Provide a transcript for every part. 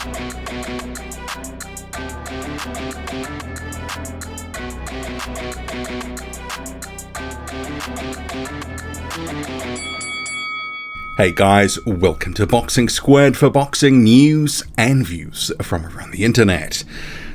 Hey guys, welcome to Boxing Squared for boxing news and views from around the internet.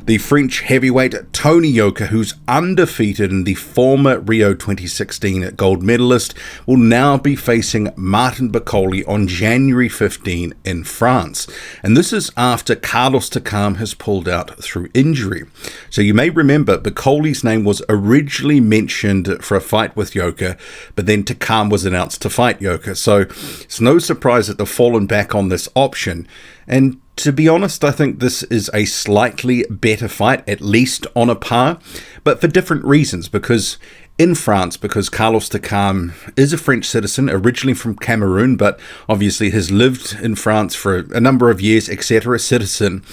The French heavyweight Tony Yoka, who's undefeated and the former Rio 2016 gold medalist, will now be facing Martin Bakole on January 15 in France. And this is after Carlos Takam has pulled out through injury. So you may remember Bakole's name was originally mentioned for a fight with Yoka, but then Takam was announced to fight Yoka. So it's no surprise that they've fallen back on this option. And to be honest, I think this is a slightly better fight, at least on a par, but for different reasons. Because in France, because Carlos Takam is a French citizen, originally from Cameroon, but obviously has lived in France for a number of years, etc., citizen,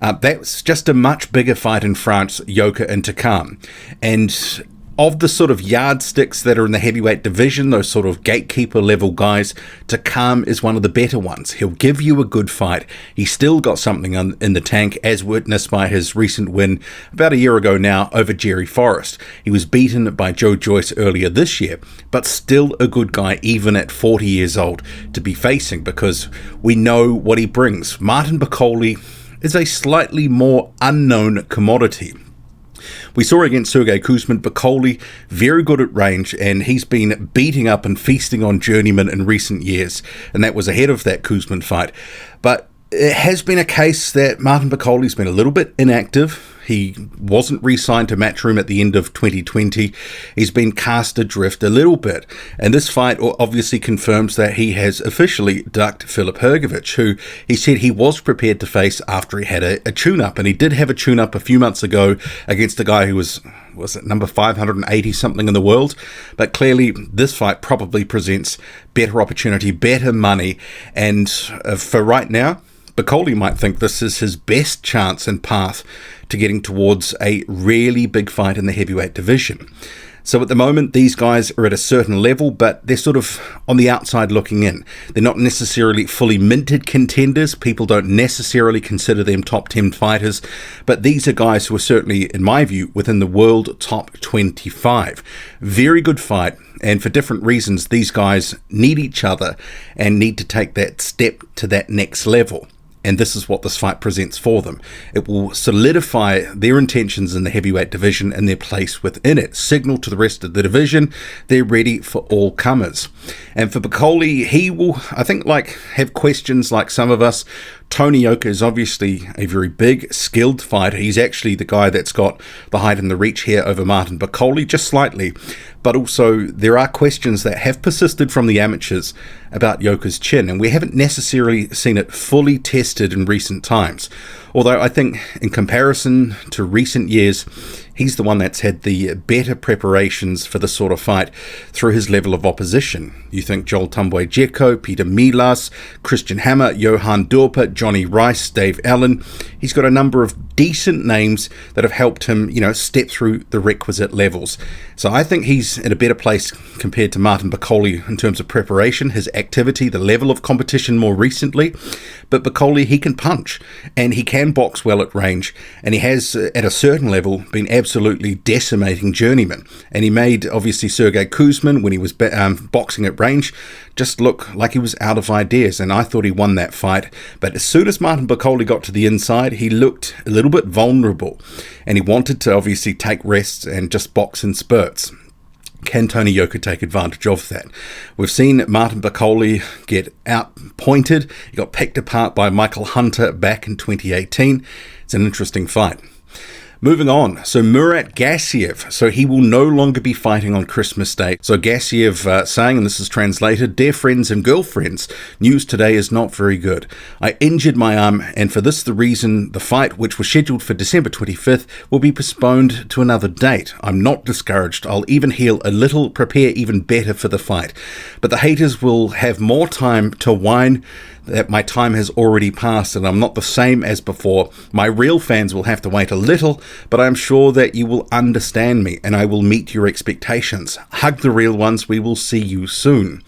that's just a much bigger fight in France, Yoka and Takam. And of the sort of yardsticks that are in the heavyweight division, those sort of gatekeeper level guys, Takam is one of the better ones. He'll give you a good fight. He's still got something in the tank, as witnessed by his recent win about a year ago now over Jerry Forrest. He was beaten by Joe Joyce earlier this year, but still a good guy even at 40 years old to be facing, because we know what he brings. Martin Bakole is a slightly more unknown commodity. We saw against Sergey Kuzmin, Bakole very good at range, and he's been beating up and feasting on journeymen in recent years, and that was ahead of that Kuzmin fight. But it has been a case that Martin Bakole's been a little bit inactive. He wasn't re-signed to Matchroom at the end of 2020. He's been cast adrift a little bit. And this fight obviously confirms that he has officially ducked Filip Hrgović, who he said he was prepared to face after he had a tune-up. And he did have a tune-up a few months ago against a guy who was it number 580 something in the world. But clearly this fight probably presents better opportunity, better money. And for right now, Bakole might think this is his best chance and path to getting towards a really big fight in the heavyweight division. So at the moment, these guys are at a certain level, but they're sort of on the outside looking in. They're not necessarily fully minted contenders. People don't necessarily consider them top 10 fighters, but these are guys who are certainly, in my view, within the world top 25. Very good fight. And for different reasons, these guys need each other and need to take that step to that next level. And this is what this fight presents for them. It will solidify their intentions in the heavyweight division and their place within it. Signal to the rest of the division they're ready for all comers. And for Bakole, he will, I think, have questions like some of us. Tony Yoka is obviously a very big, skilled fighter. He's actually the guy that's got the height and the reach here over Martin Bakole, just slightly. But also, there are questions that have persisted from the amateurs about Yoka's chin, and we haven't necessarily seen it fully tested in recent times. Although I think, in comparison to recent years, he's the one that's had the better preparations for this sort of fight through his level of opposition. You think Joel Tumbwe-Dzeko, Peter Milas, Christian Hammer, Johan Dorper, Johnny Rice, Dave Allen. He's got a number of decent names that have helped him, step through the requisite levels. So I think he's in a better place compared to Martin Bakole in terms of preparation, his activity, the level of competition more recently. But Bakole, he can punch, and he can box well at range, and he has, at a certain level, been absolutely decimating journeymen. And he made, obviously, Sergey Kuzmin, when he was boxing at range, just look like he was out of ideas, and I thought he won that fight. But as soon as Martin Bakole got to the inside, he looked a little bit vulnerable, and he wanted to obviously take rests and just box in spurts. Can Tony Yoka take advantage of that? We've seen Martin Bakole get out-pointed. He got picked apart by Michael Hunter back in 2018. It's an interesting fight. Moving on, so Murat Gassiev, so he will no longer be fighting on Christmas Day. So Gassiev saying, and this is translated, "Dear friends and girlfriends, news today is not very good. I injured my arm, and for this the reason the fight, which was scheduled for December 25th, will be postponed to another date. I'm not discouraged. I'll even heal a little, prepare even better for the fight. But the haters will have more time to whine that my time has already passed and I'm not the same as before. My real fans will have to wait a little, but I'm sure that you will understand me and I will meet your expectations. Hug the real ones. We will see you soon."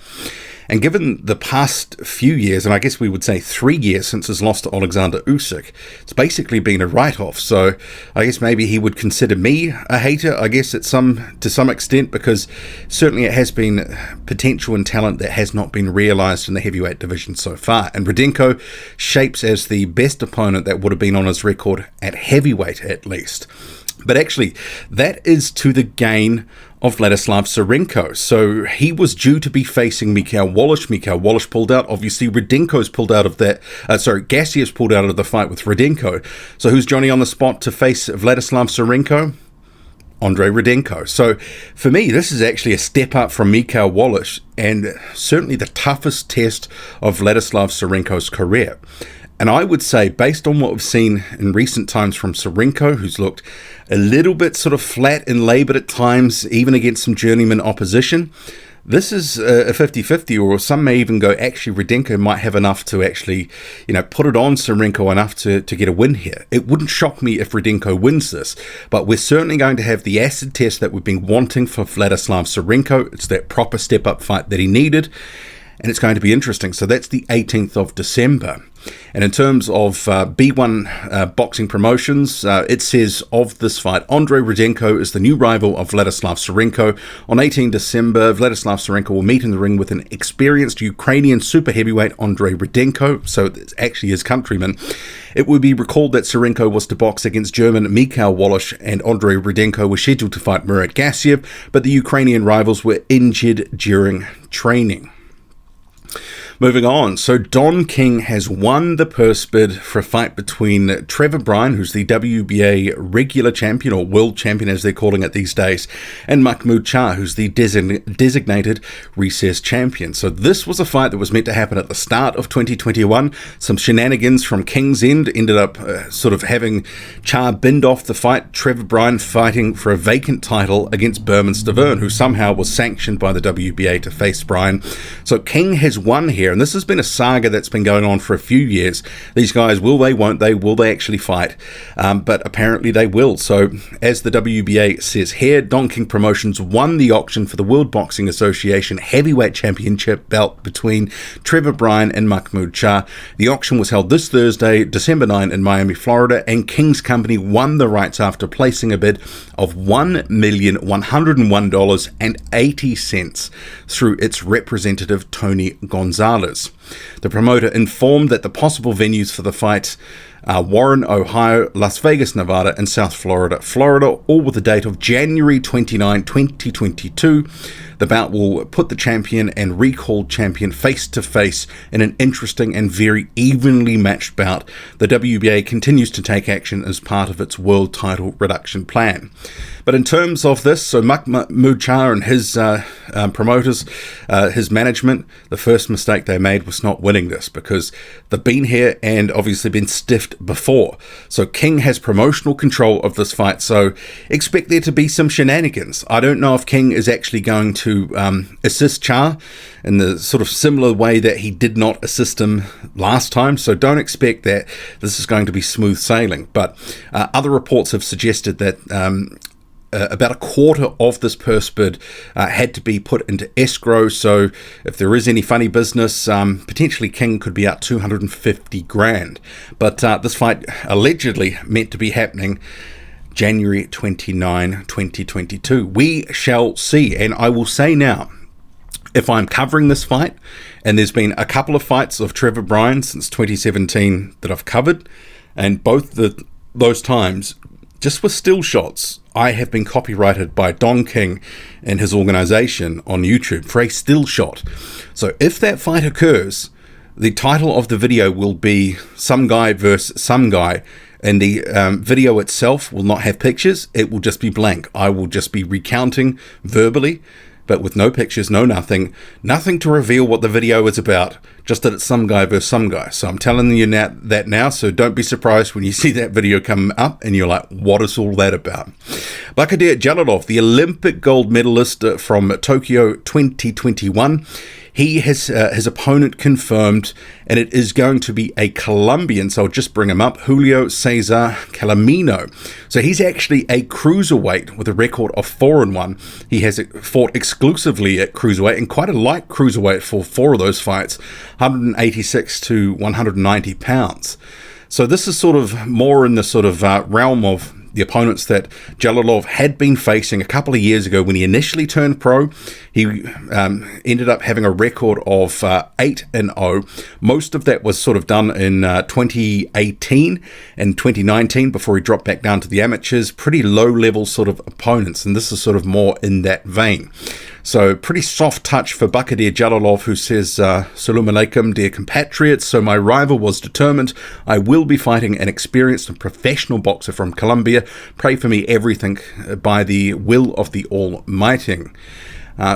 And given the past few years, and I guess we would say 3 years since his loss to Alexander Usyk, it's basically been a write-off. So I guess maybe he would consider me a hater, I guess to some extent, because certainly it has been potential and talent that has not been realised in the heavyweight division so far. And Rudenko shapes as the best opponent that would have been on his record at heavyweight at least. But actually, that is to the gain of Vladislav Sirenko. So he was due to be facing Mikhail Wallach. Mikhail Wallach pulled out. Obviously, Rudenko's pulled out of that. Gassiev's pulled out of the fight with Rudenko. So who's Johnny on the spot to face Vladislav Sirenko? Andriy Rudenko. So for me, this is actually a step up from Mikhail Wallach and certainly the toughest test of Vladislav Sirenko's career. And I would say, based on what we've seen in recent times from Sirenko, who's looked a little bit sort of flat and laboured at times, even against some journeyman opposition, this is a 50-50, or some may even go, actually, Rudenko might have enough to actually, put it on Sirenko enough to get a win here. It wouldn't shock me if Rudenko wins this, but we're certainly going to have the acid test that we've been wanting for Vladislav Sirenko. It's that proper step-up fight that he needed, and it's going to be interesting. So that's the 18th of December. And in terms of B1 boxing promotions, it says of this fight, Andriy Rudenko is the new rival of Vladislav Sirenko. On 18 December, Vladislav Sirenko will meet in the ring with an experienced Ukrainian super heavyweight Andriy Rudenko, so it's actually his countryman. It will be recalled that Sirenko was to box against German Mikhail Wallach, and Andriy Rudenko was scheduled to fight Murat Gassiev, but the Ukrainian rivals were injured during training. Moving on, so Don King has won the purse bid for a fight between Trevor Browne, who's the WBA regular champion, or world champion as they're calling it these days, and Mahmoud, who's the designated recess champion. So this was a fight that was meant to happen at the start of 2021. Some shenanigans from King's end ended up sort of having CHAR binned off the fight. Trevor Browne fighting for a vacant title against Stavern, who somehow was sanctioned by the WBA to face Browne. So King has won here. And this has been a saga that's been going on for a few years. These guys, will they, won't they, will they actually fight? But apparently they will. So as the WBA says here, Don King Promotions won the auction for the World Boxing Association Heavyweight Championship belt between Trevor Browne and Mahmoud. The auction was held this Thursday, December 9 in Miami, Florida, and King's company won the rights after placing a bid of $1,101.80 through its representative Tony Gonzalez. The promoter informed that the possible venues for the fight are Warren, Ohio, Las Vegas, Nevada, and South Florida, all with a date of January 29, 2022. The bout will put the champion and recalled champion face to face in an interesting and very evenly matched bout. The WBA continues to take action as part of its world title reduction plan. But in terms of this, so Mahmoud and his promoters, his management, the first mistake they made was not winning this, because they've been here and obviously been stiffed before. So King has promotional control of this fight, so expect there to be some shenanigans. I don't know if King is actually going to assist CHAR in the sort of similar way that he did not assist him last time, so don't expect that this is going to be smooth sailing. But other reports have suggested that about a quarter of this purse bid had to be put into escrow, so if there is any funny business, potentially King could be out 250 grand. But this fight allegedly meant to be happening January 29, 2022. We shall see. And I will say now, if I'm covering this fight, and there's been a couple of fights of Trevor Browne since 2017 that I've covered, and both those times, just with still shots, I have been copyrighted by Don King and his organization on YouTube for a still shot. So if that fight occurs, the title of the video will be Some Guy versus Some Guy, and the video itself will not have pictures. It will just be blank. I will just be recounting verbally, but with no pictures, no nothing to reveal what the video is about, just that it's some guy versus some guy. So I'm telling you that now, so don't be surprised when you see that video come up and you're like, what is all that about? BAKHODIR JALOLOV, the Olympic gold medalist from Tokyo 2021, he has his opponent confirmed, and it is going to be a Colombian. So I'll just bring him up, Julio Cesar Calamino. So he's actually a cruiserweight with a record of 4-1. He has fought exclusively at cruiserweight, and quite a light cruiserweight for 4 of those fights, 186 to 190 pounds. So this is sort of more in the sort of realm of the opponents that Jalolov had been facing a couple of years ago when he initially turned pro. He ended up having a record of 8-0. Most of that was sort of done in 2018 and 2019 before he dropped back down to the amateurs. Pretty low-level sort of opponents, and this is sort of more in that vein. So pretty soft touch for BAKHODIR JALOLOV, who says, Salam alaikum, dear compatriots. So my rival was determined. I will be fighting an experienced and professional boxer from Colombia. Pray for me, everything by the will of the Almighty.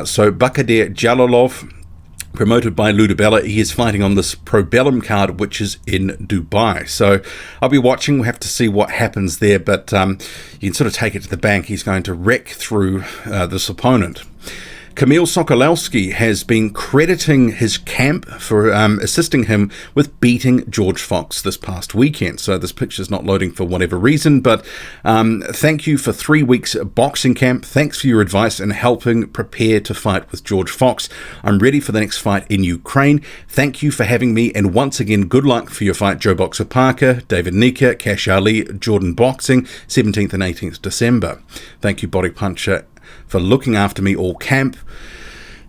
So BAKHODIR JALOLOV, promoted by Ludabella, he is fighting on this Probellum card, which is in Dubai. So I'll be watching. We'll have to see what happens there, but you can sort of take it to the bank. He's going to wreck through this opponent. CAMILLE SOKOlowski has been crediting his camp for assisting him with beating George Fox this past weekend. So this picture's not loading for whatever reason, but thank you for 3 weeks boxing camp. Thanks for your advice and helping prepare to fight with George Fox. I'm ready for the next fight in Ukraine. Thank you for having me, and once again, good luck for your fight, Joe Boxer Parker, David Nika, Cash Ali, Jordan Boxing, 17th and 18th December. Thank you, Body Puncher, for looking after me all camp,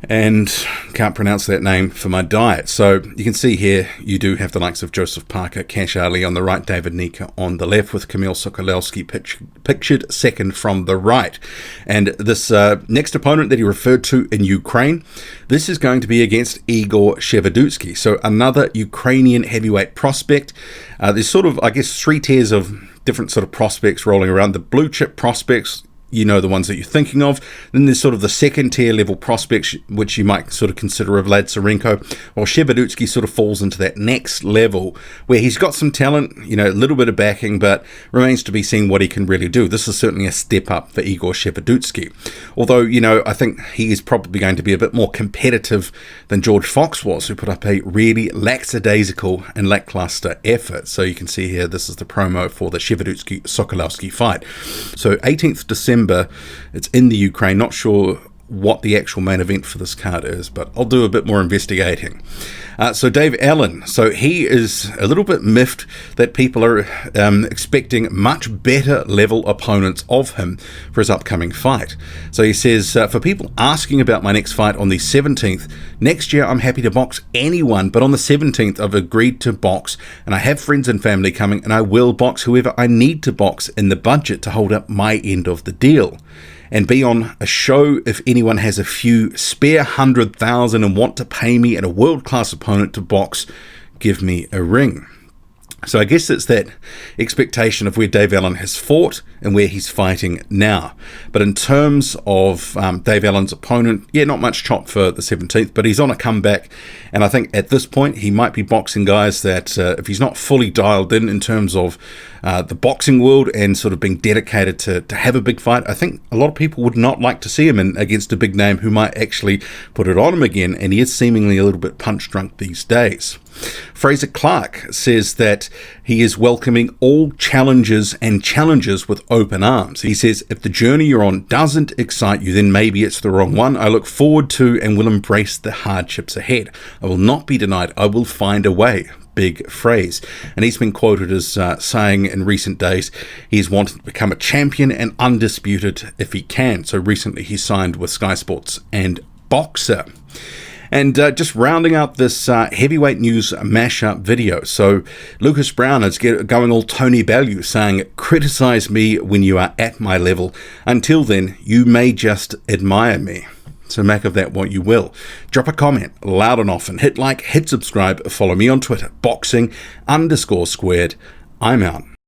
and can't pronounce that name for my diet. So you can see here you do have the likes of Joseph Parker, Cash Ali on the right, David Nika on the left, with CAMILLE SOKOlowski pictured second from the right. And this next opponent that he referred to in Ukraine, this is going to be against Igor Shegvadzutskiy, so another Ukrainian heavyweight prospect. There's sort of, I guess, 3 tiers of different sort of prospects rolling around. The blue chip prospects, you know, the ones that you're thinking of. Then there's sort of the second tier level prospects, which you might sort of consider a Vlad Sirenko. While Shegvadzutskiy sort of falls into that next level where he's got some talent, you know, a little bit of backing, but remains to be seen what he can really do. This is certainly a step up for Igor Shegvadzutskiy. Although, you know, I think he is probably going to be a bit more competitive than George Fox was, who put up a really lackadaisical and lackluster effort. So you can see here, this is the promo for the Shegvadzutskiy-Sokolowski fight. So 18th December, it's in the Ukraine. Not sure what the actual main event for this card is, but I'll do a bit more investigating. So Dave Allen, so he is a little bit miffed that people are expecting much better level opponents of him for his upcoming fight. So he says, for people asking about my next fight on the 17th, next year I'm happy to box anyone, but on the 17th I've agreed to box, and I have friends and family coming, and I will box whoever I need to box in the budget to hold up my end of the deal, and be on a show if anyone has a few spare 100,000 and want to pay me and a world-class opponent to box, give me a ring. So I guess it's that expectation of where Dave Allen has fought and where he's fighting now. But in terms of Dave Allen's opponent, yeah, not much chop for the 17th, but he's on a comeback. And I think at this point, he might be boxing guys that if he's not fully dialed in terms of the boxing world and sort of being dedicated to have a big fight, I think a lot of people would not like to see him in against a big name who might actually put it on him again. And he is seemingly a little bit punch drunk these days. Frazer Clarke says that he is welcoming all challenges and challengers with open arms. He says, if the journey you're on doesn't excite you, then maybe it's the wrong one. I look forward to and will embrace the hardships ahead. I will not be denied. I will find a way. Big phrase. And he's been quoted as saying in recent days he's wanted to become a champion and undisputed if he can. So recently he signed with Sky Sports and Boxer. And just rounding out this heavyweight news mashup video. So Lucas Browne is going all Tony Bellew, saying, criticize me when you are at my level. Until then, you may just admire me. So make of that what you will. Drop a comment loud and often. Hit like, hit subscribe. Follow me on Twitter, boxing_squared. I'm out.